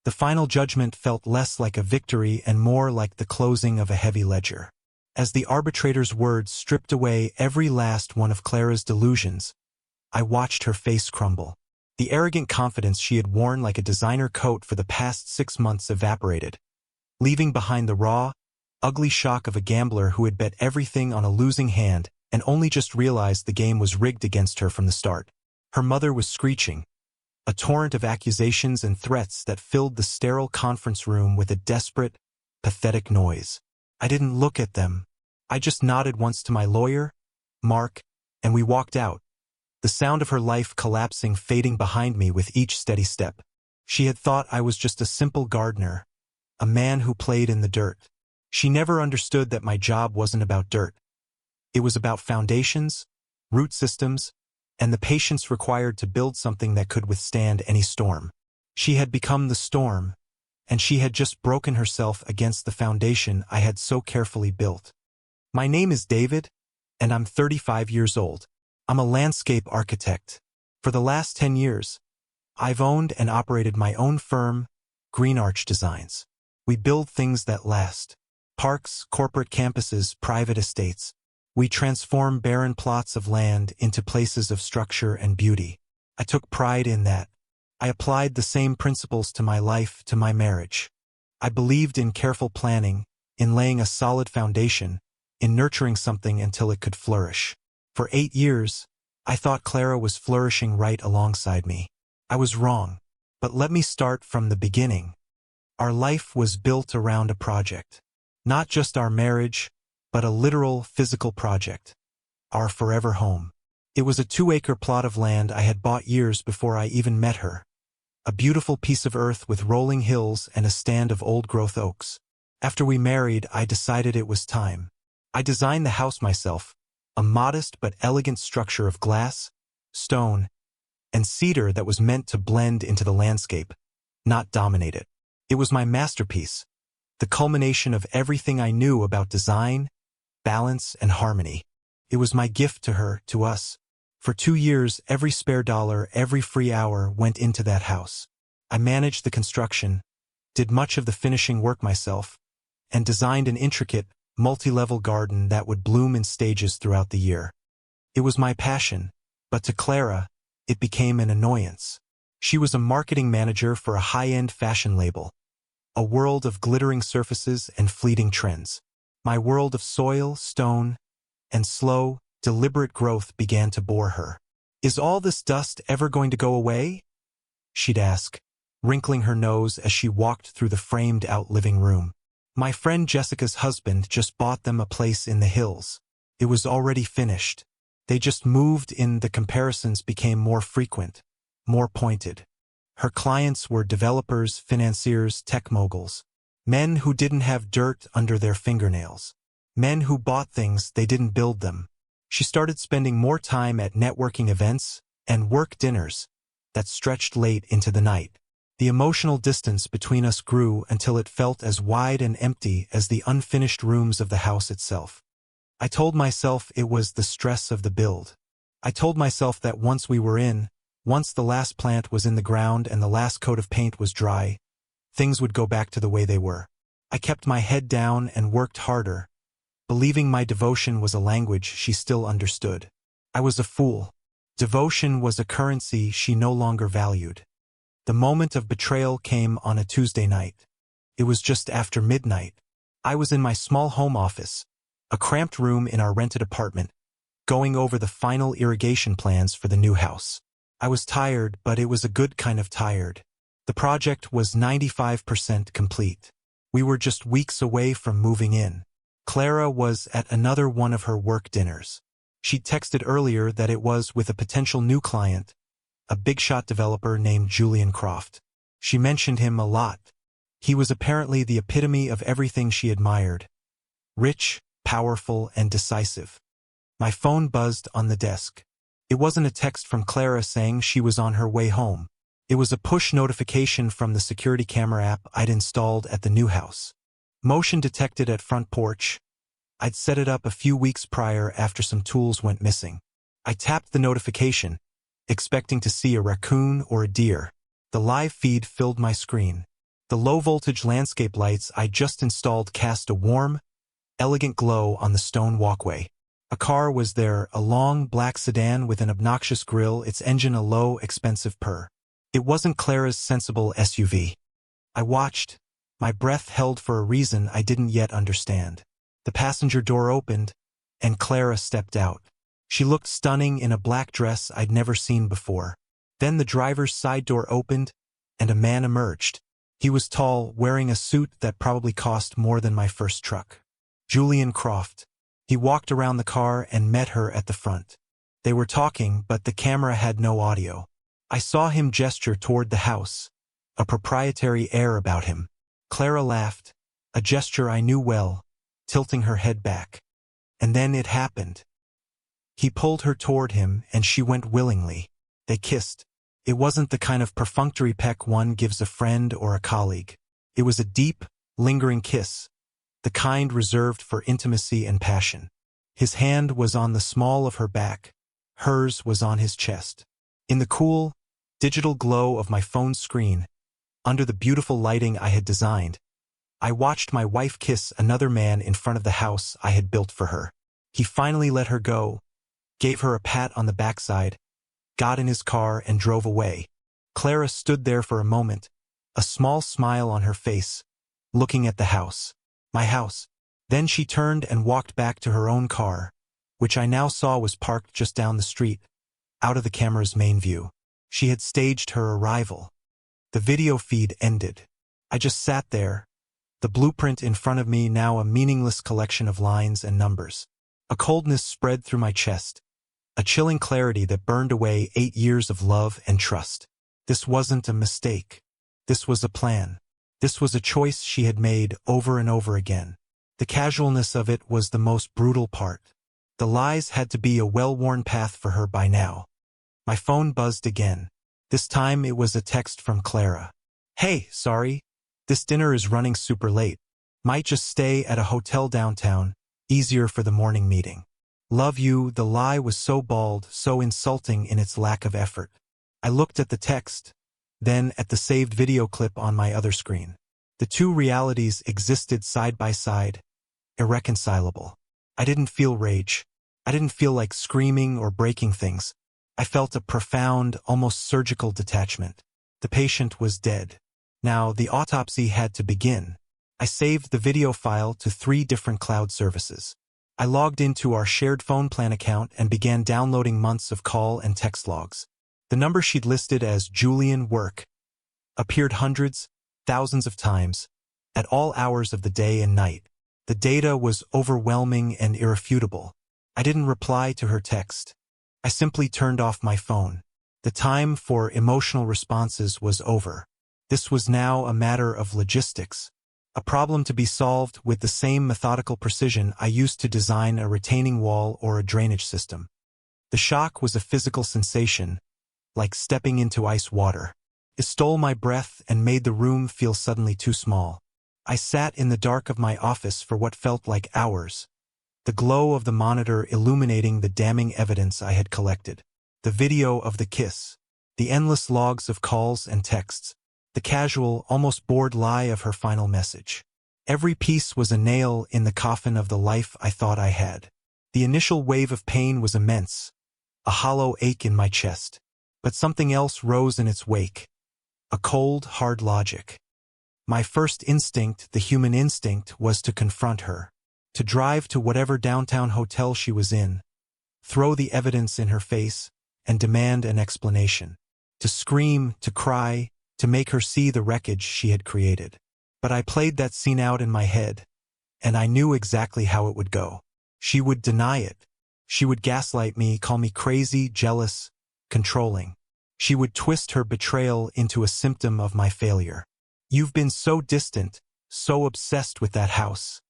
The final judgment felt less like a victory and more like the closing of a heavy ledger. As the arbitrator's words stripped away every last one of Clara's delusions, I watched her face crumble. The arrogant confidence she had worn like a designer coat for the past 6 months evaporated, leaving behind the raw, ugly shock of a gambler who had bet everything on a losing hand and only just realized the game was rigged against her from the start. Her mother was screeching, a torrent of accusations and threats that filled the sterile conference room with a desperate, pathetic noise. I didn't look at them. I just nodded once to my lawyer, Mark, and we walked out, the sound of her life collapsing fading behind me with each steady step. She had thought I was just a simple gardener, a man who played in the dirt. She never understood that my job wasn't about dirt. It was about foundations, root systems, and the patience required to build something that could withstand any storm. She had become the storm, and she had just broken herself against the foundation I had so carefully built. My name is David, and I'm 35 years old. I'm a landscape architect. For the last 10 years, I've owned and operated my own firm, Green Arch Designs. We build things that last. Parks, corporate campuses, private estates. We transform barren plots of land into places of structure and beauty. I took pride in that. I applied the same principles to my life, to my marriage. I believed in careful planning, in laying a solid foundation, in nurturing something until it could flourish. For 8 years, I thought Clara was flourishing right alongside me. I was wrong. But let me start from the beginning. Our life was built around a project. Not just our marriage, but a literal, physical project. Our forever home. It was a 2-acre plot of land I had bought years before I even met her. A beautiful piece of earth with rolling hills and a stand of old-growth oaks. After we married, I decided it was time. I designed the house myself, a modest but elegant structure of glass, stone, and cedar that was meant to blend into the landscape, not dominate it. It was my masterpiece, the culmination of everything I knew about design, balance, and harmony. It was my gift to her, to us. For 2 years, every spare dollar, every free hour went into that house. I managed the construction, did much of the finishing work myself, and designed an intricate, multi-level garden that would bloom in stages throughout the year. It was my passion, but to Clara, it became an annoyance. She was a marketing manager for a high-end fashion label, a world of glittering surfaces and fleeting trends. My world of soil, stone, and slow, deliberate growth began to bore her. "Is all this dust ever going to go away?" she'd ask, wrinkling her nose as she walked through the framed-out living room. My friend Jessica's husband just bought them a place in the hills. It was already finished. They just moved in. The comparisons became more frequent, more pointed. Her clients were developers, financiers, tech moguls. Men who didn't have dirt under their fingernails. Men who bought things, they didn't build them. She started spending more time at networking events and work dinners that stretched late into the night. The emotional distance between us grew until it felt as wide and empty as the unfinished rooms of the house itself. I told myself it was the stress of the build. I told myself that once we were in, once the last plant was in the ground and the last coat of paint was dry, things would go back to the way they were. I kept my head down and worked harder, believing my devotion was a language she still understood. I was a fool. Devotion was a currency she no longer valued. The moment of betrayal came on a Tuesday night. It was just after midnight. I was in my small home office, a cramped room in our rented apartment, going over the final irrigation plans for the new house. I was tired, but it was a good kind of tired. The project was 95% complete. We were just weeks away from moving in. Clara was at another one of her work dinners. She'd texted earlier that it was with a potential new client, a big-shot developer named Julian Croft. She mentioned him a lot. He was apparently the epitome of everything she admired. Rich, powerful, and decisive. My phone buzzed on the desk. It wasn't a text from Clara saying she was on her way home. It was a push notification from the security camera app I'd installed at the new house. Motion detected at front porch. I'd set it up a few weeks prior after some tools went missing. I tapped the notification, expecting to see a raccoon or a deer. The live feed filled my screen. The low-voltage landscape lights I just installed cast a warm, elegant glow on the stone walkway. A car was there, a long, black sedan with an obnoxious grille, its engine a low, expensive purr. It wasn't Clara's sensible SUV. I watched, my breath held for a reason I didn't yet understand. The passenger door opened, and Clara stepped out. She looked stunning in a black dress I'd never seen before. Then the driver's side door opened, and a man emerged. He was tall, wearing a suit that probably cost more than my first truck. Julian Croft. He walked around the car and met her at the front. They were talking, but the camera had no audio. I saw him gesture toward the house, a proprietary air about him. Clara laughed, a gesture I knew well, tilting her head back. And then it happened. He pulled her toward him, and she went willingly. They kissed. It wasn't the kind of perfunctory peck one gives a friend or a colleague. It was a deep, lingering kiss, the kind reserved for intimacy and passion. His hand was on the small of her back. Hers was on his chest. In the cool, digital glow of my phone's screen, under the beautiful lighting I had designed, I watched my wife kiss another man in front of the house I had built for her. He finally let her go, gave her a pat on the backside, got in his car and drove away. Clara stood there for a moment, a small smile on her face, looking at the house. My house. Then she turned and walked back to her own car, which I now saw was parked just down the street, out of the camera's main view. She had staged her arrival. The video feed ended. I just sat there, the blueprint in front of me now a meaningless collection of lines and numbers. A coldness spread through my chest, a chilling clarity that burned away 8 years of love and trust. This wasn't a mistake. This was a plan. This was a choice she had made over and over again. The casualness of it was the most brutal part. The lies had to be a well-worn path for her by now. My phone buzzed again. This time it was a text from Clara. "Hey, sorry. This dinner is running super late. Might just stay at a hotel downtown, easier for the morning meeting. Love you." The lie was so bald, so insulting in its lack of effort. I looked at the text, then at the saved video clip on my other screen. The two realities existed side by side, irreconcilable. I didn't feel rage. I didn't feel like screaming or breaking things. I felt a profound, almost surgical detachment. The patient was dead. Now the autopsy had to begin. I saved the video file to 3 different cloud services. I logged into our shared phone plan account and began downloading months of call and text logs. The number she'd listed as Julian Work appeared hundreds, thousands of times, at all hours of the day and night. The data was overwhelming and irrefutable. I didn't reply to her text. I simply turned off my phone. The time for emotional responses was over. This was now a matter of logistics, a problem to be solved with the same methodical precision I used to design a retaining wall or a drainage system. The shock was a physical sensation, like stepping into ice water. It stole my breath and made the room feel suddenly too small. I sat in the dark of my office for what felt like hours, the glow of the monitor illuminating the damning evidence I had collected. The video of the kiss, the endless logs of calls and texts, the casual, almost bored lie of her final message. Every piece was a nail in the coffin of the life I thought I had. The initial wave of pain was immense, a hollow ache in my chest. But something else rose in its wake, a cold, hard logic. My first instinct, the human instinct, was to confront her, to drive to whatever downtown hotel she was in, throw the evidence in her face, and demand an explanation. To scream, to cry, to make her see the wreckage she had created. But I played that scene out in my head, and I knew exactly how it would go. She would deny it. She would gaslight me, call me crazy, jealous, controlling. She would twist her betrayal into a symptom of my failure. "You've been so distant, so obsessed with that house,"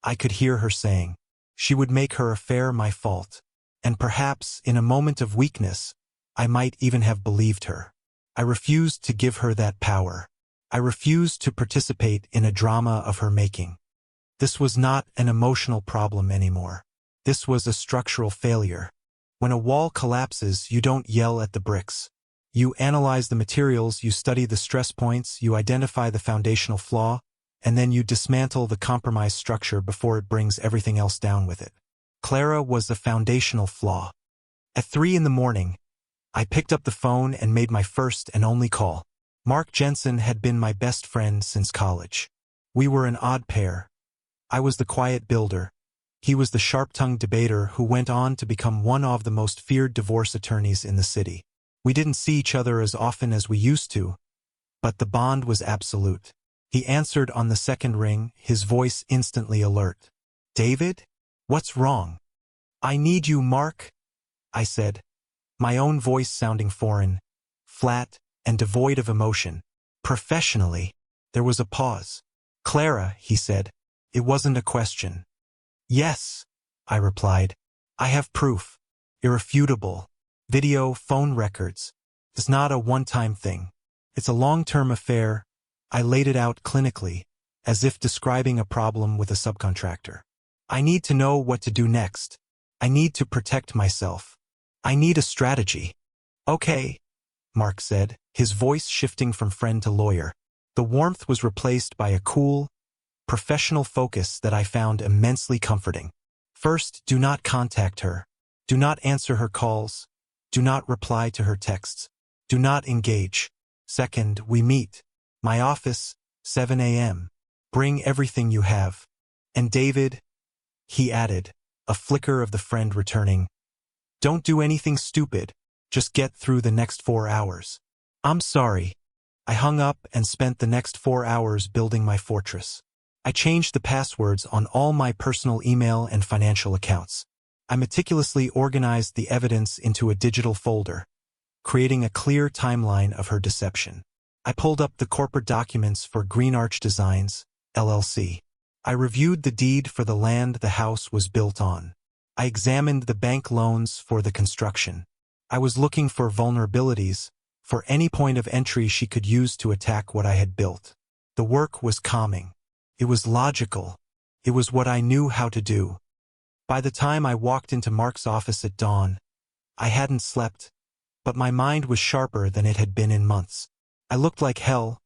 I could hear her saying. She would make her affair my fault. And perhaps, in a moment of weakness, I might even have believed her. I refused to give her that power. I refused to participate in a drama of her making. This was not an emotional problem anymore. This was a structural failure. When a wall collapses, you don't yell at the bricks. You analyze the materials, you study the stress points, you identify the foundational flaw, and then you dismantle the compromise structure before it brings everything else down with it. Clara was the foundational flaw. At 3 in the morning, I picked up the phone and made my first and only call. Mark Jensen had been my best friend since college. We were an odd pair. I was the quiet builder. He was the sharp-tongued debater who went on to become one of the most feared divorce attorneys in the city. We didn't see each other as often as we used to, but the bond was absolute. He answered on the second ring, his voice instantly alert. "David? What's wrong?" "I need you, Mark," I said, my own voice sounding foreign, flat, and devoid of emotion. Professionally, there was a pause. "Clara," he said. It wasn't a question. "Yes," I replied. "I have proof. Irrefutable. Video, phone records. It's not a one-time thing. It's a long-term affair." I laid it out clinically, as if describing a problem with a subcontractor. "I need to know what to do next. I need to protect myself. I need a strategy." "Okay," Mark said, his voice shifting from friend to lawyer. The warmth was replaced by a cool, professional focus that I found immensely comforting. "First, do not contact her. Do not answer her calls. Do not reply to her texts. Do not engage. Second, we meet. My office, 7 a.m. Bring everything you have. And David," he added, a flicker of the friend returning, "don't do anything stupid. Just get through the next 4 hours." "I'm sorry." I hung up and spent the next 4 hours building my fortress. I changed the passwords on all my personal email and financial accounts. I meticulously organized the evidence into a digital folder, creating a clear timeline of her deception. I pulled up the corporate documents for Green Arch Designs, LLC. I reviewed the deed for the land the house was built on. I examined the bank loans for the construction. I was looking for vulnerabilities, for any point of entry she could use to attack what I had built. The work was calming. It was logical. It was what I knew how to do. By the time I walked into Mark's office at dawn, I hadn't slept, but my mind was sharper than it had been in months. I looked like hell,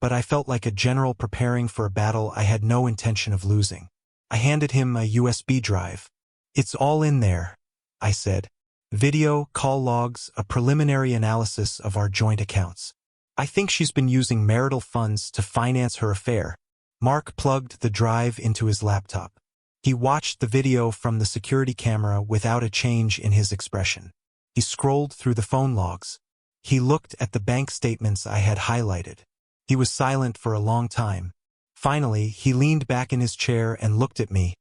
but I felt like a general preparing for a battle I had no intention of losing. I handed him a USB drive. "It's all in there," I said. "Video, call logs, a preliminary analysis of our joint accounts. I think she's been using marital funds to finance her affair." Mark plugged the drive into his laptop. He watched the video from the security camera without a change in his expression. He scrolled through the phone logs. He looked at the bank statements I had highlighted. He was silent for a long time. Finally, he leaned back in his chair and looked at me,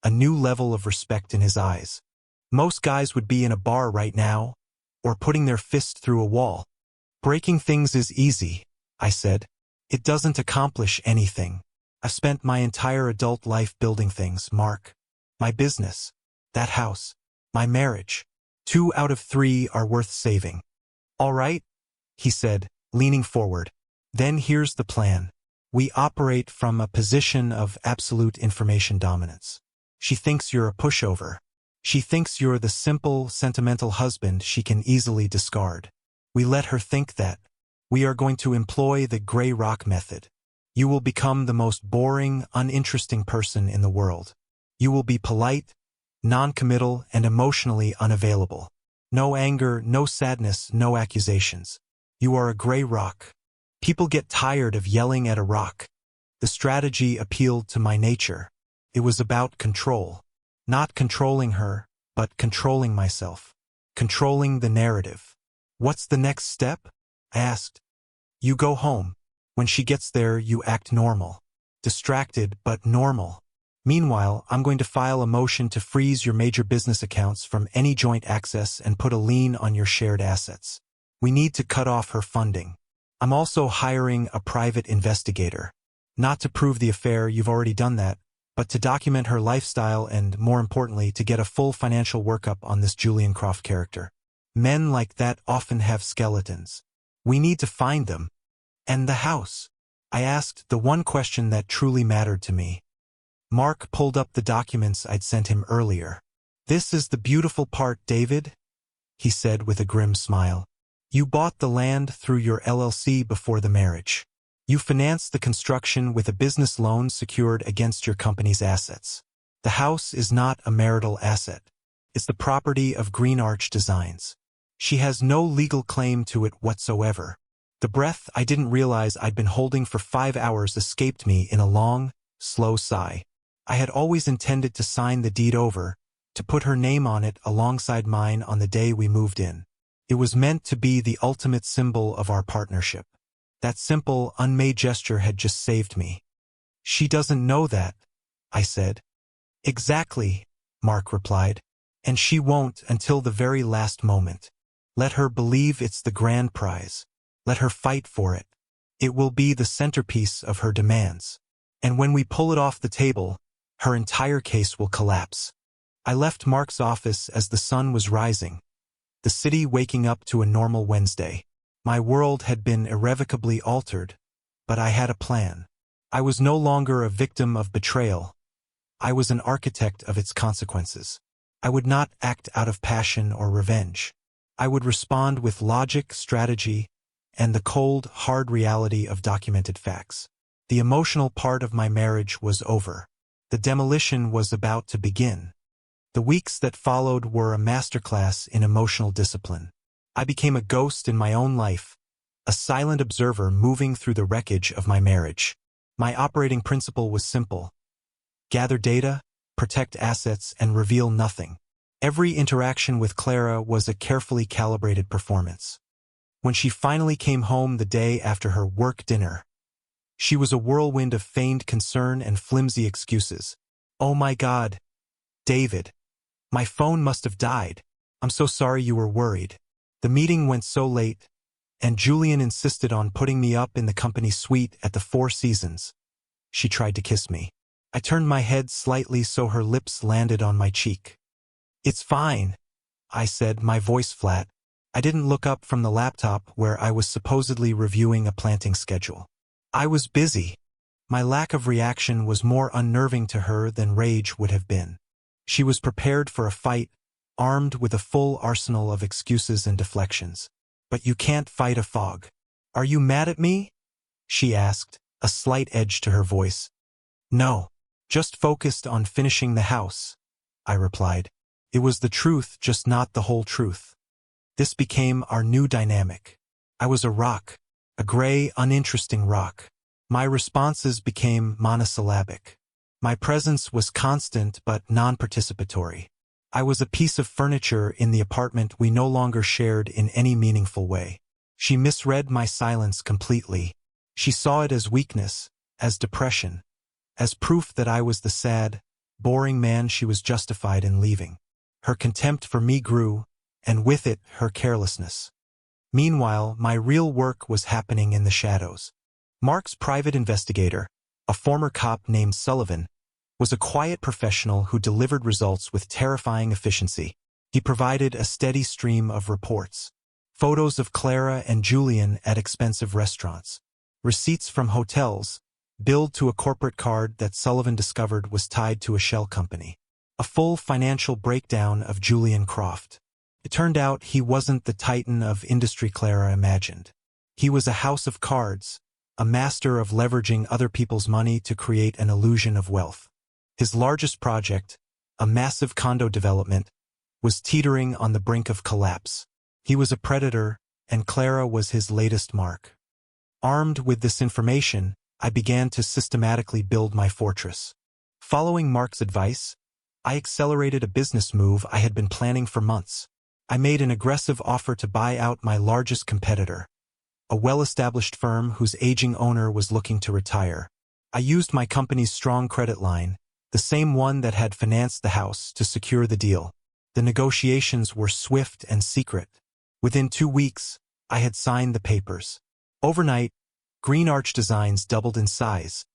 a new level of respect in his eyes. "Most guys would be in a bar right now, or putting their fist through a wall. Breaking things is easy," I said. "It doesn't accomplish anything. I've spent my entire adult life building things, Mark. My business, that house, my marriage. 2 out of 3 are worth saving." "All right," he said, leaning forward. "Then here's the plan. We operate from a position of absolute information dominance. She thinks you're a pushover. She thinks you're the simple, sentimental husband she can easily discard. We let her think that. We are going to employ the gray rock method. You will become the most boring, uninteresting person in the world. You will be polite, non-committal, and emotionally unavailable. No anger, no sadness, no accusations. You are a gray rock. People get tired of yelling at a rock." The strategy appealed to my nature. It was about control. Not controlling her, but controlling myself. Controlling the narrative. "What's the next step?" I asked. "You go home. When she gets there, you act normal. Distracted, but normal. Meanwhile, I'm going to file a motion to freeze your major business accounts from any joint access and put a lien on your shared assets. We need to cut off her funding. I'm also hiring a private investigator. Not to prove the affair, you've already done that, but to document her lifestyle and, more importantly, to get a full financial workup on this Julian Croft character. Men like that often have skeletons. We need to find them. And the house?" I asked, the one question that truly mattered to me. Mark pulled up the documents I'd sent him earlier. "This is the beautiful part, David," he said with a grim smile. You bought the land through your LLC before the marriage. You financed the construction with a business loan secured against your company's assets. The house is not a marital asset. It's the property of Green Arch Designs. She has no legal claim to it whatsoever. The breath I didn't realize I'd been holding for 5 hours escaped me in a long, slow sigh. I had always intended to sign the deed over, to put her name on it alongside mine on the day we moved in. It was meant to be the ultimate symbol of our partnership. That simple, unmade gesture had just saved me. She doesn't know that, I said. Exactly, Mark replied. And she won't until the very last moment. Let her believe it's the grand prize. Let her fight for it. It will be the centerpiece of her demands. And when we pull it off the table, her entire case will collapse. I left Mark's office as the sun was rising, the city waking up to a normal Wednesday. My world had been irrevocably altered, but I had a plan. I was no longer a victim of betrayal. I was an architect of its consequences. I would not act out of passion or revenge. I would respond with logic, strategy, and the cold, hard reality of documented facts. The emotional part of my marriage was over. The demolition was about to begin. The weeks that followed were a masterclass in emotional discipline. I became a ghost in my own life, a silent observer moving through the wreckage of my marriage. My operating principle was simple: gather data, protect assets, and reveal nothing. Every interaction with Clara was a carefully calibrated performance. When she finally came home the day after her work dinner, she was a whirlwind of feigned concern and flimsy excuses. "Oh my God, David. My phone must have died. I'm so sorry you were worried. The meeting went so late, and Julian insisted on putting me up in the company suite at the Four Seasons." She tried to kiss me. I turned my head slightly so her lips landed on my cheek. "It's fine," I said, my voice flat. I didn't look up from the laptop where I was supposedly reviewing a planting schedule. I was busy. My lack of reaction was more unnerving to her than rage would have been. She was prepared for a fight, armed with a full arsenal of excuses and deflections. "But you can't fight a fog. Are you mad at me?" she asked, a slight edge to her voice. "No, just focused on finishing the house," I replied. It was the truth, just not the whole truth. This became our new dynamic. I was a rock, a gray, uninteresting rock. My responses became monosyllabic. My presence was constant but non-participatory. I was a piece of furniture in the apartment we no longer shared in any meaningful way. She misread my silence completely. She saw it as weakness, as depression, as proof that I was the sad, boring man she was justified in leaving. Her contempt for me grew, and with it, her carelessness. Meanwhile, my real work was happening in the shadows. Mark's private investigator, a former cop named Sullivan, was a quiet professional who delivered results with terrifying efficiency. He provided a steady stream of reports. Photos of Clara and Julian at expensive restaurants. Receipts from hotels, billed to a corporate card that Sullivan discovered was tied to a shell company. A full financial breakdown of Julian Croft. It turned out he wasn't the titan of industry Clara imagined. He was a house of cards, a master of leveraging other people's money to create an illusion of wealth. His largest project, a massive condo development, was teetering on the brink of collapse. He was a predator, and Clara was his latest mark. Armed with this information, I began to systematically build my fortress. Following Mark's advice, I accelerated a business move I had been planning for months. I made an aggressive offer to buy out my largest competitor, a well-established firm whose aging owner was looking to retire. I used my company's strong credit line, the same one that had financed the house, to secure the deal. The negotiations were swift and secret. Within 2 weeks, I had signed the papers. Overnight, Green Arch Designs doubled in size,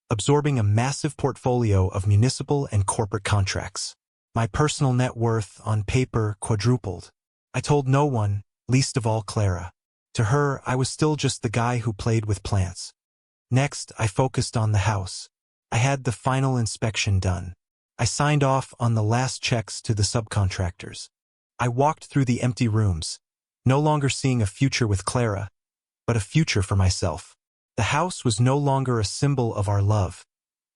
absorbing a massive portfolio of municipal and corporate contracts. My personal net worth, on paper, quadrupled. I told no one, least of all Clara. To her, I was still just the guy who played with plants. Next, I focused on the house. I had the final inspection done. I signed off on the last checks to the subcontractors. I walked through the empty rooms, no longer seeing a future with Clara, but a future for myself. The house was no longer a symbol of our love.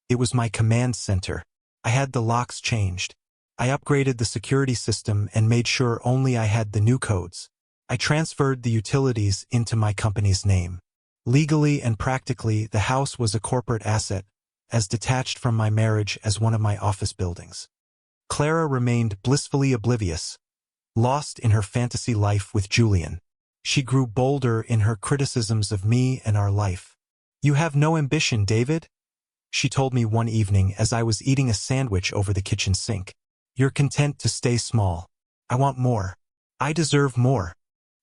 It was my command center. I had the locks changed. I upgraded the security system and made sure only I had the new codes. I transferred the utilities into my company's name. Legally and practically, the house was a corporate asset, as detached from my marriage as one of my office buildings. Clara remained blissfully oblivious, lost in her fantasy life with Julian. She grew bolder in her criticisms of me and our life. "You have no ambition, David," she told me one evening as I was eating a sandwich over the kitchen sink. "You're content to stay small. I want more. I deserve more."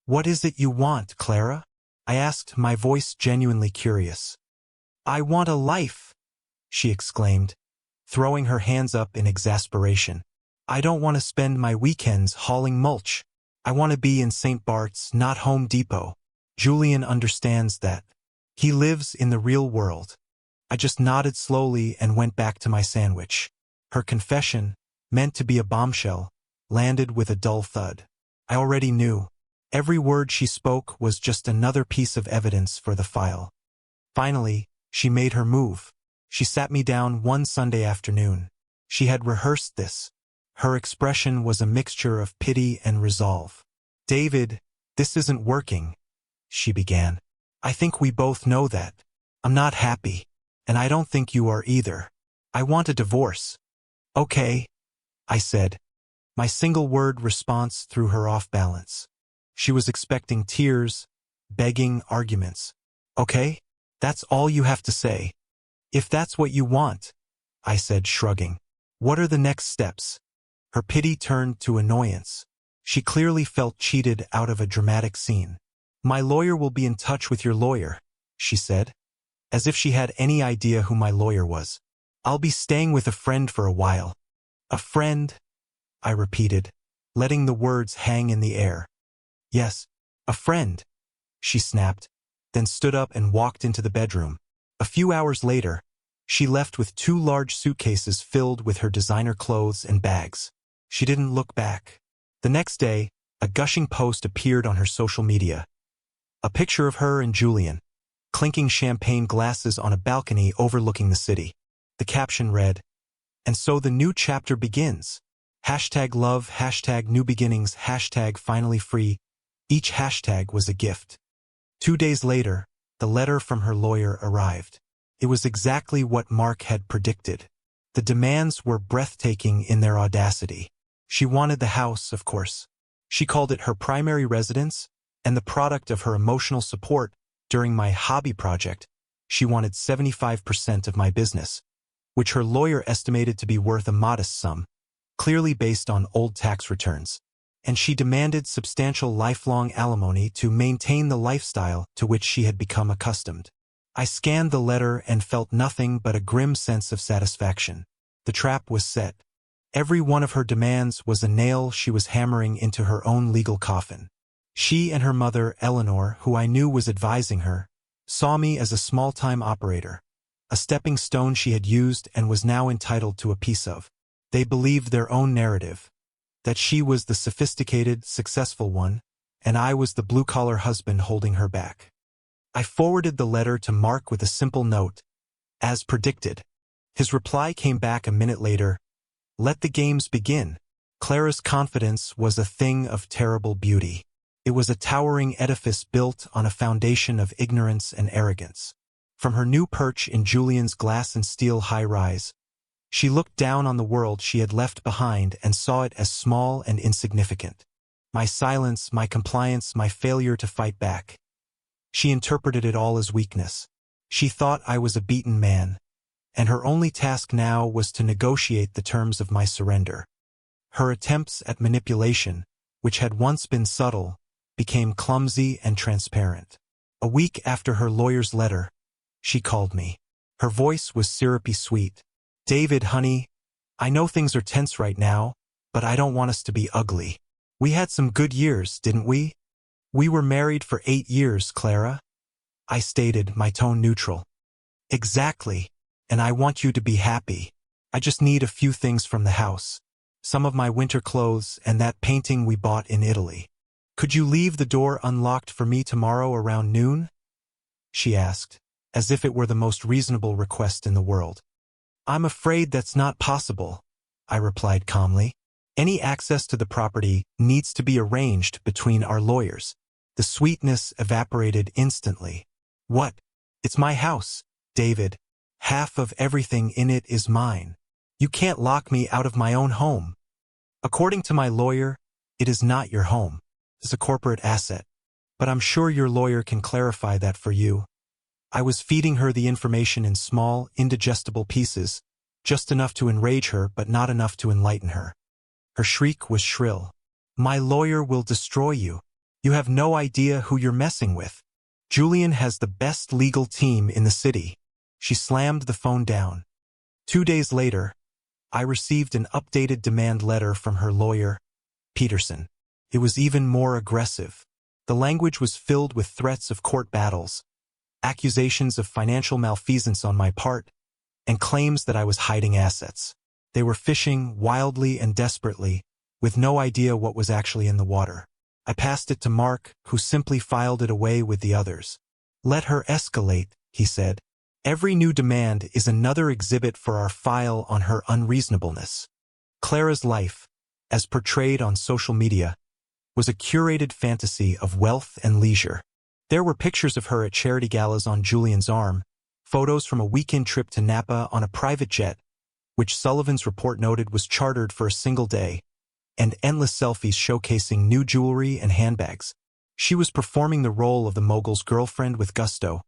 "What is it you want, Clara?" I asked, my voice genuinely curious. "I want a life," she exclaimed, throwing her hands up in exasperation. "I don't want to spend my weekends hauling mulch. I want to be in St. Bart's, not Home Depot. Julian understands that. He lives in the real world." I just nodded slowly and went back to my sandwich. Her confession, meant to be a bombshell, landed with a dull thud. I already knew. Every word she spoke was just another piece of evidence for the file. Finally, she made her move. She sat me down one Sunday afternoon. She had rehearsed this. Her expression was a mixture of pity and resolve. "David, this isn't working," she began. "I think we both know that. I'm not happy, and I don't think you are either. I want a divorce." "Okay," I said, my single-word response threw her off balance. She was expecting tears, begging arguments. "Okay? That's all you have to say?" "If that's what you want," I said, shrugging. "What are the next steps?" Her pity turned to annoyance. She clearly felt cheated out of a dramatic scene. "My lawyer will be in touch with your lawyer," she said, as if she had any idea who my lawyer was. "I'll be staying with a friend for a while." "A friend?" I repeated, letting the words hang in the air. "Yes, a friend," she snapped, then stood up and walked into the bedroom. A few hours later, she left with 2 large suitcases filled with her designer clothes and bags. She didn't look back. The next day, a gushing post appeared on her social media. A picture of her and Julian, clinking champagne glasses on a balcony overlooking the city. The caption read, "And so the new chapter begins. #love, #new beginnings, #finally free." Each hashtag was a gift. 2 days later, the letter from her lawyer arrived. It was exactly what Mark had predicted. The demands were breathtaking in their audacity. She wanted the house, of course. She called it her primary residence, and the product of her emotional support during my hobby project. She wanted 75% of my business, which her lawyer estimated to be worth a modest sum, clearly based on old tax returns. And she demanded substantial lifelong alimony to maintain the lifestyle to which she had become accustomed. I scanned the letter and felt nothing but a grim sense of satisfaction. The trap was set. Every one of her demands was a nail she was hammering into her own legal coffin. She and her mother, Eleanor, who I knew was advising her, saw me as a small-time operator, a stepping stone she had used and was now entitled to a piece of. They believed their own narrative, that she was the sophisticated, successful one, and I was the blue-collar husband holding her back. I forwarded the letter to Mark with a simple note, as predicted. His reply came back a minute later. "Let the games begin." Clara's confidence was a thing of terrible beauty. It was a towering edifice built on a foundation of ignorance and arrogance. From her new perch in Julian's glass and steel high-rise, she looked down on the world she had left behind and saw it as small and insignificant. My silence, my compliance, my failure to fight back. She interpreted it all as weakness. She thought I was a beaten man, and her only task now was to negotiate the terms of my surrender. Her attempts at manipulation, which had once been subtle, became clumsy and transparent. A week after her lawyer's letter, she called me. Her voice was syrupy sweet. "David, honey, I know things are tense right now, but I don't want us to be ugly. We had some good years, didn't we? We were married for 8 years, Clara." I stated, my tone neutral. "Exactly, and I want you to be happy. I just need a few things from the house. Some of my winter clothes and that painting we bought in Italy." "Could you leave the door unlocked for me tomorrow around noon?" she asked, as if it were the most reasonable request in the world. "I'm afraid that's not possible," I replied calmly. "Any access to the property needs to be arranged between our lawyers." The sweetness evaporated instantly. "What? It's my house, David. Half of everything in it is mine. You can't lock me out of my own home. According to my lawyer, it is not your home. It's a corporate asset. But I'm sure your lawyer can clarify that for you." I was feeding her the information in small, indigestible pieces, just enough to enrage her but not enough to enlighten her. Her shriek was shrill. "My lawyer will destroy you. You have no idea who you're messing with. Julian has the best legal team in the city." She slammed the phone down. 2 days later, I received an updated demand letter from her lawyer, Peterson. It was even more aggressive. The language was filled with threats of court battles, accusations of financial malfeasance on my part, and claims that I was hiding assets. They were fishing wildly and desperately, with no idea what was actually in the water. I passed it to Mark, who simply filed it away with the others. "Let her escalate," he said. "Every new demand is another exhibit for our file on her unreasonableness." Clara's life, as portrayed on social media, was a curated fantasy of wealth and leisure. There were pictures of her at charity galas on Julian's arm, photos from a weekend trip to Napa on a private jet, which Sullivan's report noted was chartered for a single day, and endless selfies showcasing new jewelry and handbags. She was performing the role of the mogul's girlfriend with gusto,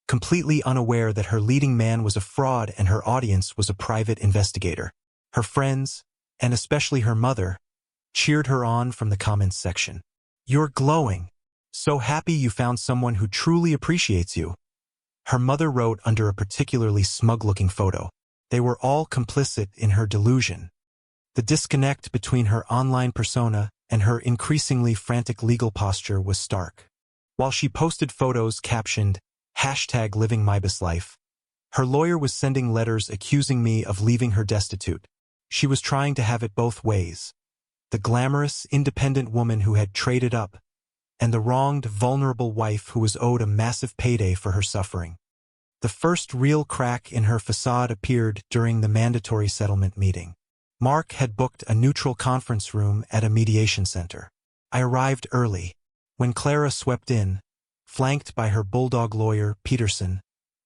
completely unaware that her leading man was a fraud and her audience was a private investigator. Her friends, and especially her mother, cheered her on from the comments section. "You're glowing. So happy you found someone who truly appreciates you," her mother wrote under a particularly smug-looking photo. They were all complicit in her delusion. The disconnect between her online persona and her increasingly frantic legal posture was stark. While she posted photos captioned, #LivingMybestLife, her lawyer was sending letters accusing me of leaving her destitute. She was trying to have it both ways. The glamorous, independent woman who had traded up, and the wronged, vulnerable wife who was owed a massive payday for her suffering. The first real crack in her facade appeared during the mandatory settlement meeting. Mark had booked a neutral conference room at a mediation center. I arrived early. When Clara swept in, flanked by her bulldog lawyer, Peterson,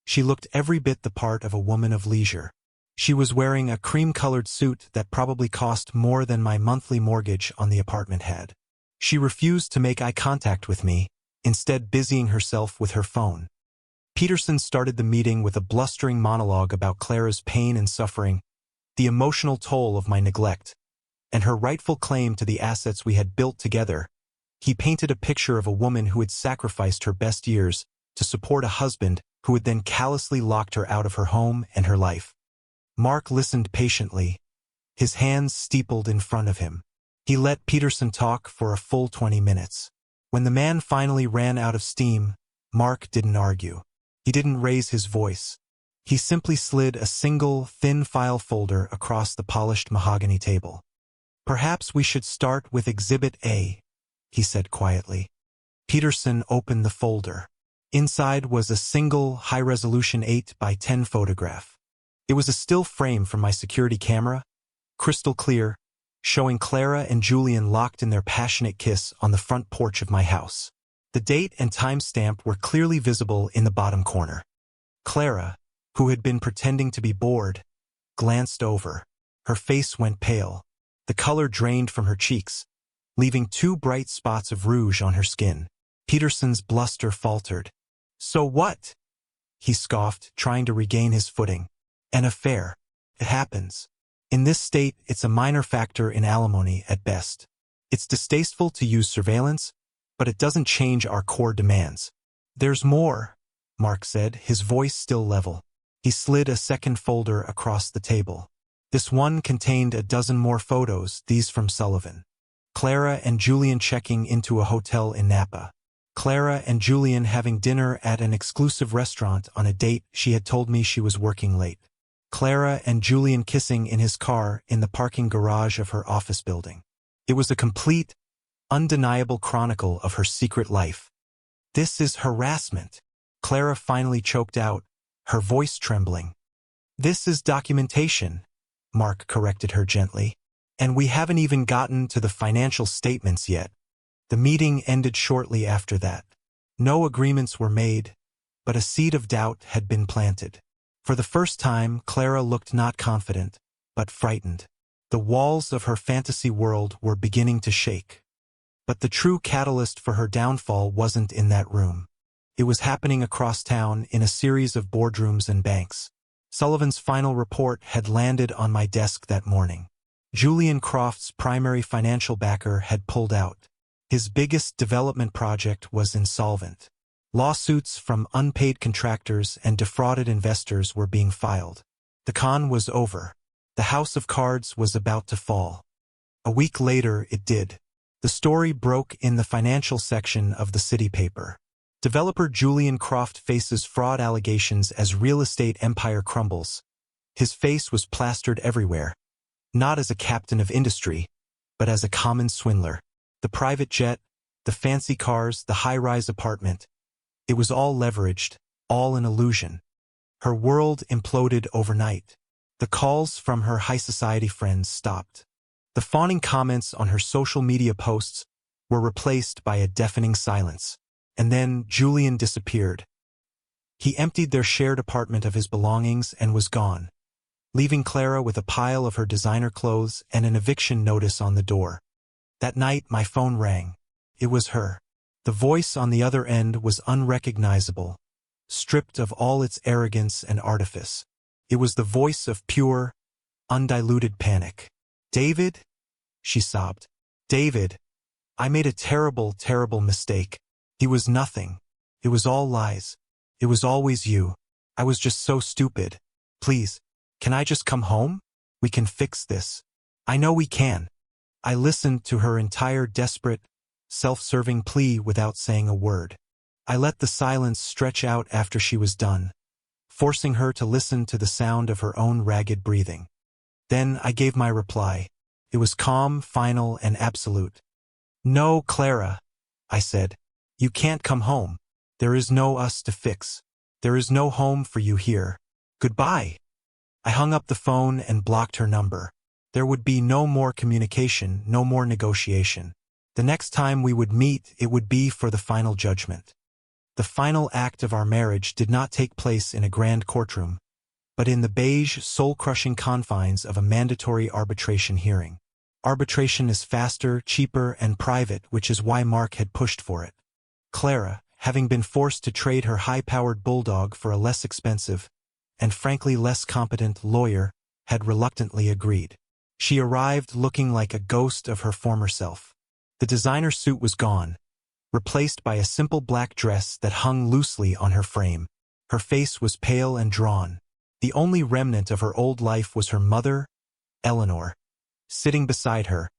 she looked every bit the part of a woman of leisure. She was wearing a cream-colored suit that probably cost more than my monthly mortgage on the apartment had. She refused to make eye contact with me, instead busying herself with her phone. Peterson started the meeting with a blustering monologue about Clara's pain and suffering, the emotional toll of my neglect, and her rightful claim to the assets we had built together. He painted a picture of a woman who had sacrificed her best years to support a husband who had then callously locked her out of her home and her life. Mark listened patiently, his hands steepled in front of him. He let Peterson talk for a full 20 minutes. When the man finally ran out of steam, Mark didn't argue. He didn't raise his voice. He simply slid a single, thin file folder across the polished mahogany table. "Perhaps we should start with Exhibit A," he said quietly. Peterson opened the folder. Inside was a single, high-resolution 8x10 photograph. It was a still frame from my security camera, crystal clear, showing Clara and Julian locked in their passionate kiss on the front porch of my house. The date and timestamp were clearly visible in the bottom corner. Clara, who had been pretending to be bored, glanced over. Her face went pale. The color drained from her cheeks, leaving 2 bright spots of rouge on her skin. Peterson's bluster faltered. "So what?" he scoffed, trying to regain his footing. "An affair. It happens. In this state, it's a minor factor in alimony at best. It's distasteful to use surveillance, but it doesn't change our core demands." "There's more," Mark said, his voice still level. He slid a second folder across the table. This one contained a dozen more photos, these from Sullivan. Clara and Julian checking into a hotel in Napa. Clara and Julian having dinner at an exclusive restaurant on a date she had told me she was working late. Clara and Julian kissing in his car in the parking garage of her office building. It was a complete, undeniable chronicle of her secret life. "This is harassment," Clara finally choked out, her voice trembling. "This is documentation," Mark corrected her gently. "And we haven't even gotten to the financial statements yet." The meeting ended shortly after that. No agreements were made, but a seed of doubt had been planted. For the first time, Clara looked not confident, but frightened. The walls of her fantasy world were beginning to shake. But the true catalyst for her downfall wasn't in that room. It was happening across town in a series of boardrooms and banks. Sullivan's final report had landed on my desk that morning. Julian Croft's primary financial backer had pulled out. His biggest development project was insolvent. Lawsuits from unpaid contractors and defrauded investors were being filed. The con was over. The house of cards was about to fall. A week later, it did. The story broke in the financial section of the city paper. Developer Julian Croft faces fraud allegations as real estate empire crumbles. His face was plastered everywhere, not as a captain of industry, but as a common swindler. The private jet, the fancy cars, the high-rise apartment. It was all leveraged, all an illusion. Her world imploded overnight. The calls from her high society friends stopped. The fawning comments on her social media posts were replaced by a deafening silence. And then Julian disappeared. He emptied their shared apartment of his belongings and was gone, leaving Clara with a pile of her designer clothes and an eviction notice on the door. That night, my phone rang. It was her. The voice on the other end was unrecognizable, stripped of all its arrogance and artifice. It was the voice of pure, undiluted panic. "David?" she sobbed. "David, I made a terrible, terrible mistake. He was nothing. It was all lies. It was always you. I was just so stupid. Please, can I just come home? We can fix this. I know we can." I listened to her entire desperate, self-serving plea without saying a word. I let the silence stretch out after she was done, forcing her to listen to the sound of her own ragged breathing. Then I gave my reply. It was calm, final, and absolute. "No, Clara," I said. "You can't come home. There is no us to fix. There is no home for you here. Goodbye." I hung up the phone and blocked her number. There would be no more communication, no more negotiation. The next time we would meet, it would be for the final judgment. The final act of our marriage did not take place in a grand courtroom, but in the beige, soul-crushing confines of a mandatory arbitration hearing. Arbitration is faster, cheaper, and private, which is why Mark had pushed for it. Clara, having been forced to trade her high-powered bulldog for a less expensive, and frankly less competent lawyer, had reluctantly agreed. She arrived looking like a ghost of her former self. The designer suit was gone, replaced by a simple black dress that hung loosely on her frame. Her face was pale and drawn. The only remnant of her old life was her mother, Eleanor, sitting beside her,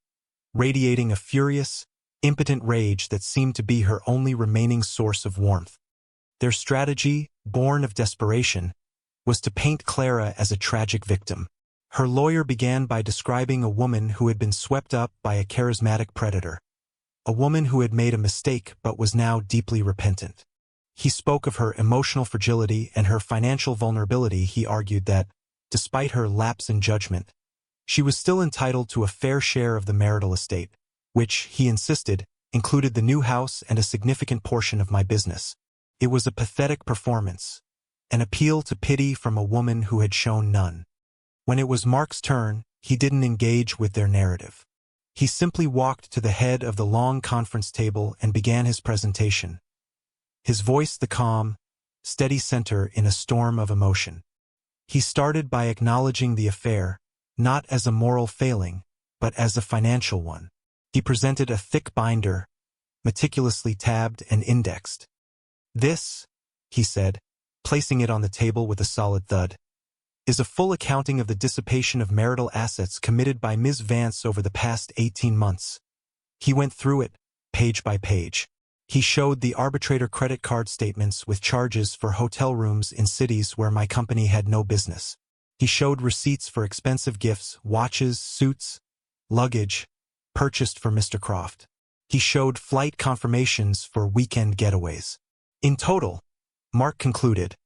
radiating a furious, impotent rage that seemed to be her only remaining source of warmth. Their strategy, born of desperation, was to paint Clara as a tragic victim. Her lawyer began by describing a woman who had been swept up by a charismatic predator. A woman who had made a mistake but was now deeply repentant. He spoke of her emotional fragility and her financial vulnerability. He argued that, despite her lapse in judgment, she was still entitled to a fair share of the marital estate, which, he insisted, included the new house and a significant portion of my business. It was a pathetic performance, an appeal to pity from a woman who had shown none. When it was Mark's turn, he didn't engage with their narrative. He simply walked to the head of the long conference table and began his presentation. His voice the calm, steady center in a storm of emotion. He started by acknowledging the affair, not as a moral failing, but as a financial one. He presented a thick binder, meticulously tabbed and indexed. "This," he said, placing it on the table with a solid thud, "is a full accounting of the dissipation of marital assets committed by Ms. Vance over the past 18 months. He went through it, page by page. He showed the arbitrator credit card statements with charges for hotel rooms in cities where my company had no business. He showed receipts for expensive gifts, watches, suits, luggage, purchased for Mr. Croft. He showed flight confirmations for weekend getaways. In total, Mark concluded,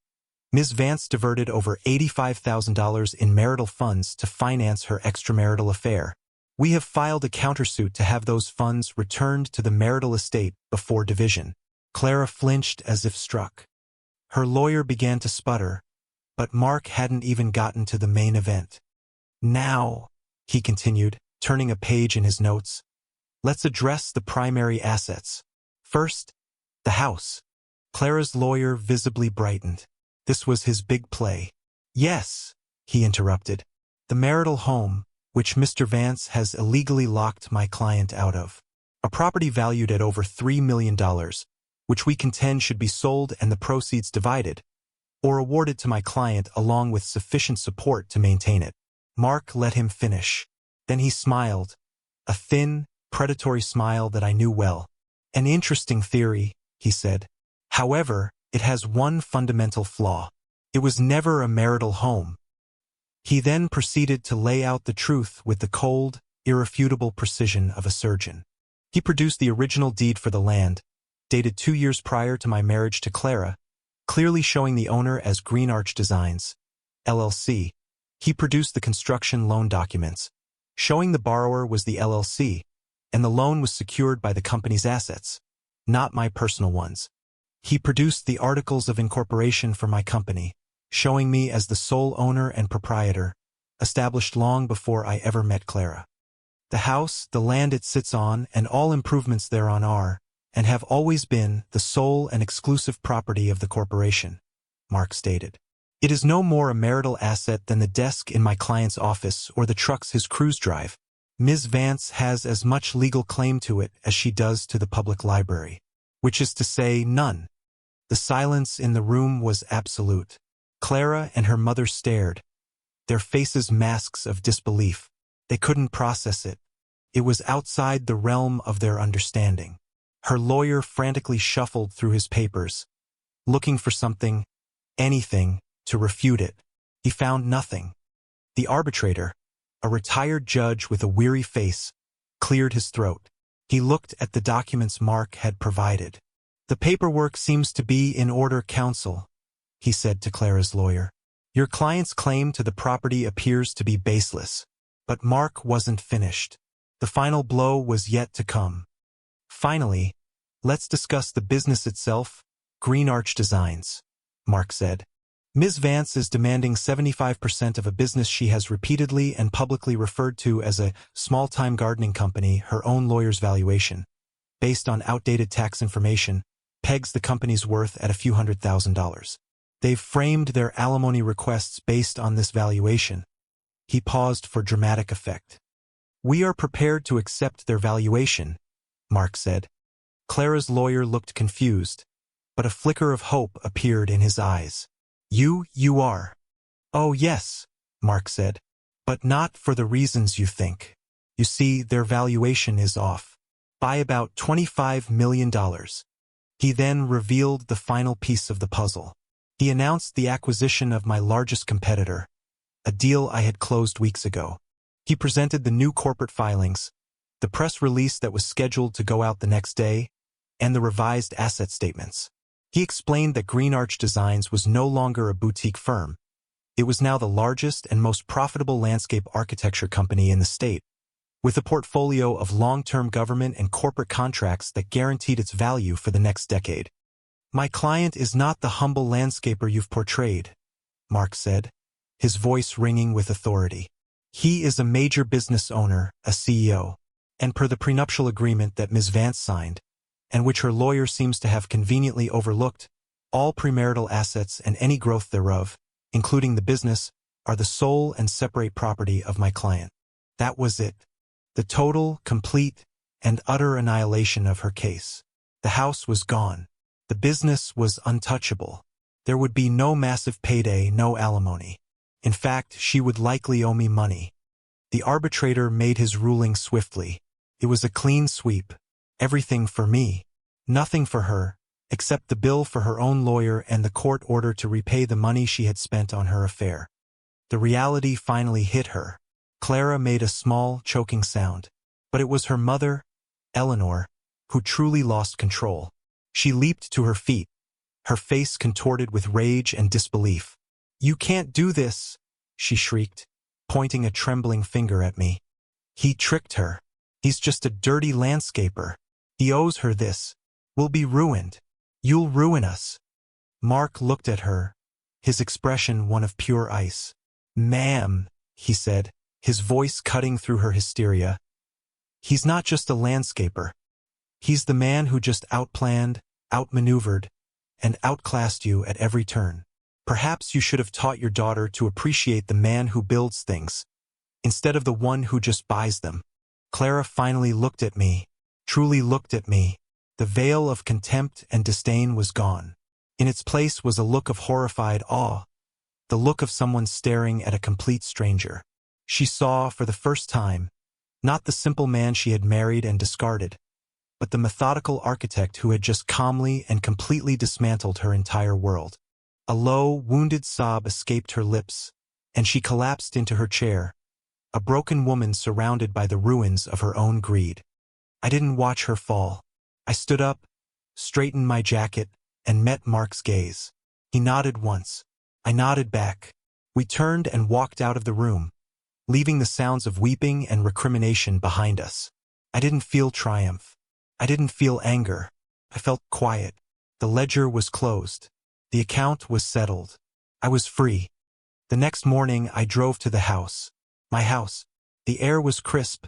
Ms. Vance diverted over $85,000 in marital funds to finance her extramarital affair. We have filed a countersuit to have those funds returned to the marital estate before division. Clara flinched as if struck. Her lawyer began to sputter, but Mark hadn't even gotten to the main event. Now, he continued, turning a page in his notes, let's address the primary assets. First, the house. Clara's lawyer visibly brightened. This was his big play. Yes, he interrupted. The marital home, which Mr. Vance has illegally locked my client out of. A property valued at over $3 million, which we contend should be sold and the proceeds divided, or awarded to my client along with sufficient support to maintain it. Mark let him finish. Then he smiled, a thin, predatory smile that I knew well. An interesting theory, he said. However, it has one fundamental flaw. It was never a marital home. He then proceeded to lay out the truth with the cold, irrefutable precision of a surgeon. He produced the original deed for the land, dated 2 years prior to my marriage to Clara, clearly showing the owner as Green Arch Designs, LLC. He produced the construction loan documents, showing the borrower was the LLC, and the loan was secured by the company's assets, not my personal ones. He produced the articles of incorporation for my company, showing me as the sole owner and proprietor, established long before I ever met Clara. The house, the land it sits on, and all improvements thereon are, and have always been, the sole and exclusive property of the corporation, Mark stated. It is no more a marital asset than the desk in my client's office or the trucks his crews drive. Ms. Vance has as much legal claim to it as she does to the public library, which is to say none. The silence in the room was absolute. Clara and her mother stared, their faces masks of disbelief. They couldn't process it. It was outside the realm of their understanding. Her lawyer frantically shuffled through his papers, looking for something, anything, to refute it. He found nothing. The arbitrator, a retired judge with a weary face, cleared his throat. He looked at the documents Mark had provided. The paperwork seems to be in order, counsel, he said to Clara's lawyer. Your client's claim to the property appears to be baseless. But Mark wasn't finished. The final blow was yet to come. Finally, let's discuss the business itself, Green Arch Designs, Mark said. Ms. Vance is demanding 75% of a business she has repeatedly and publicly referred to as a small-time gardening company. Her own lawyer's valuation, based on outdated tax information, pegs the company's worth at a few $100,000. They've framed their alimony requests based on this valuation. He paused for dramatic effect. We are prepared to accept their valuation, Mark said. Clara's lawyer looked confused, but a flicker of hope appeared in his eyes. You are. Oh yes, Mark said, but not for the reasons you think. You see, their valuation is off by about $25 million. He then revealed the final piece of the puzzle. He announced the acquisition of my largest competitor, a deal I had closed weeks ago. He presented the new corporate filings, the press release that was scheduled to go out the next day, and the revised asset statements. He explained that Green Arch Designs was no longer a boutique firm. It was now the largest and most profitable landscape architecture company in the state, with a portfolio of long-term government and corporate contracts that guaranteed its value for the next decade. My client is not the humble landscaper you've portrayed, Mark said, his voice ringing with authority. He is a major business owner, a CEO, and per the prenuptial agreement that Ms. Vance signed, and which her lawyer seems to have conveniently overlooked, all premarital assets and any growth thereof, including the business, are the sole and separate property of my client. That was it. The total, complete, and utter annihilation of her case. The house was gone. The business was untouchable. There would be no massive payday, no alimony. In fact, she would likely owe me money. The arbitrator made his ruling swiftly. It was a clean sweep. Everything for me. Nothing for her, except the bill for her own lawyer and the court order to repay the money she had spent on her affair. The reality finally hit her. Clara made a small, choking sound. But it was her mother, Eleanor, who truly lost control. She leaped to her feet, her face contorted with rage and disbelief. "You can't do this," she shrieked, pointing a trembling finger at me. "He tricked her. He's just a dirty landscaper. He owes her this. We'll be ruined. You'll ruin us." Mark looked at her, his expression one of pure ice. "Ma'am," he said, his voice cutting through her hysteria. "He's not just a landscaper. He's the man who just outplanned, outmaneuvered, and outclassed you at every turn. Perhaps you should have taught your daughter to appreciate the man who builds things, instead of the one who just buys them." Clara finally looked at me, truly looked at me. The veil of contempt and disdain was gone. In its place was a look of horrified awe, the look of someone staring at a complete stranger. She saw, for the first time, not the simple man she had married and discarded, but the methodical architect who had just calmly and completely dismantled her entire world. A low, wounded sob escaped her lips, and she collapsed into her chair, a broken woman surrounded by the ruins of her own greed. I didn't watch her fall. I stood up, straightened my jacket, and met Mark's gaze. He nodded once. I nodded back. We turned and walked out of the room, leaving the sounds of weeping and recrimination behind us. I didn't feel triumph. I didn't feel anger. I felt quiet. The ledger was closed. The account was settled. I was free. The next morning I drove to the house. My house. The air was crisp,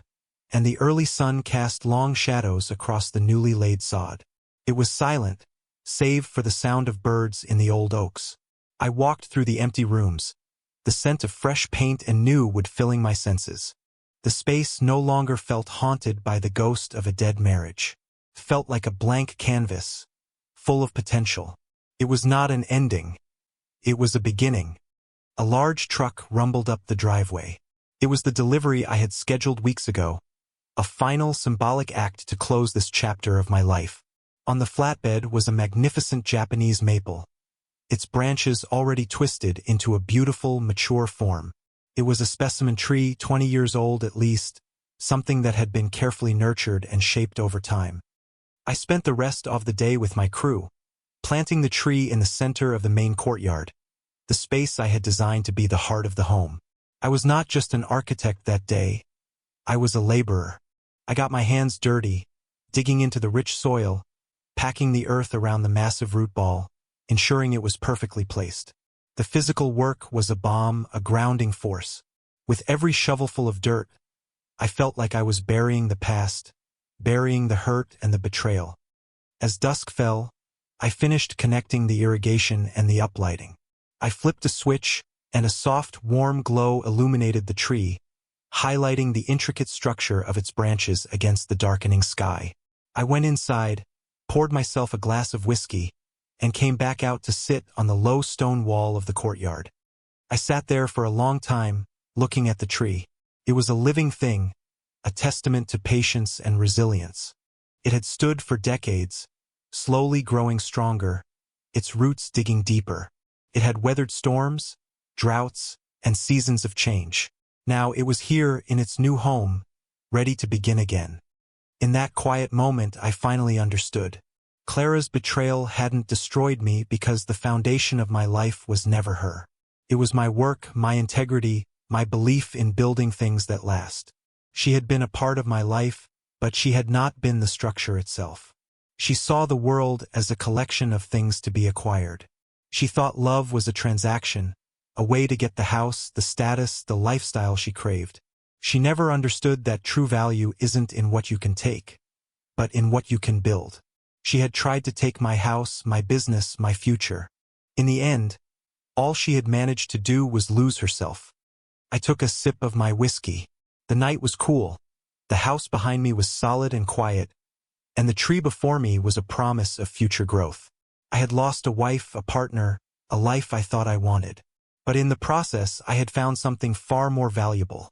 and the early sun cast long shadows across the newly laid sod. It was silent, save for the sound of birds in the old oaks. I walked through the empty rooms, the scent of fresh paint and new wood filling my senses. The space no longer felt haunted by the ghost of a dead marriage. It felt like a blank canvas, full of potential. It was not an ending. It was a beginning. A large truck rumbled up the driveway. It was the delivery I had scheduled weeks ago, a final symbolic act to close this chapter of my life. On the flatbed was a magnificent Japanese maple, its branches already twisted into a beautiful, mature form. It was a specimen tree 20 years old at least, something that had been carefully nurtured and shaped over time. I spent the rest of the day with my crew, planting the tree in the center of the main courtyard, the space I had designed to be the heart of the home. I was not just an architect that day. I was a laborer. I got my hands dirty, digging into the rich soil, packing the earth around the massive root ball, ensuring it was perfectly placed. The physical work was a balm, a grounding force. With every shovelful of dirt, I felt like I was burying the past, burying the hurt and the betrayal. As dusk fell, I finished connecting the irrigation and the uplighting. I flipped a switch, and a soft, warm glow illuminated the tree, highlighting the intricate structure of its branches against the darkening sky. I went inside, poured myself a glass of whiskey, and came back out to sit on the low stone wall of the courtyard. I sat there for a long time, looking at the tree. It was a living thing, a testament to patience and resilience. It had stood for decades, slowly growing stronger, its roots digging deeper. It had weathered storms, droughts, and seasons of change. Now it was here in its new home, ready to begin again. In that quiet moment, I finally understood. Clara's betrayal hadn't destroyed me because the foundation of my life was never her. It was my work, my integrity, my belief in building things that last. She had been a part of my life, but she had not been the structure itself. She saw the world as a collection of things to be acquired. She thought love was a transaction, a way to get the house, the status, the lifestyle she craved. She never understood that true value isn't in what you can take, but in what you can build. She had tried to take my house, my business, my future. In the end, all she had managed to do was lose herself. I took a sip of my whiskey. The night was cool. The house behind me was solid and quiet, and the tree before me was a promise of future growth. I had lost a wife, a partner, a life I thought I wanted. But in the process, I had found something far more valuable.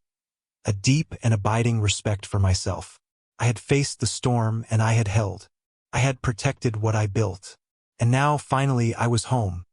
A deep and abiding respect for myself. I had faced the storm and I had held. I had protected what I built. And now, finally, I was home.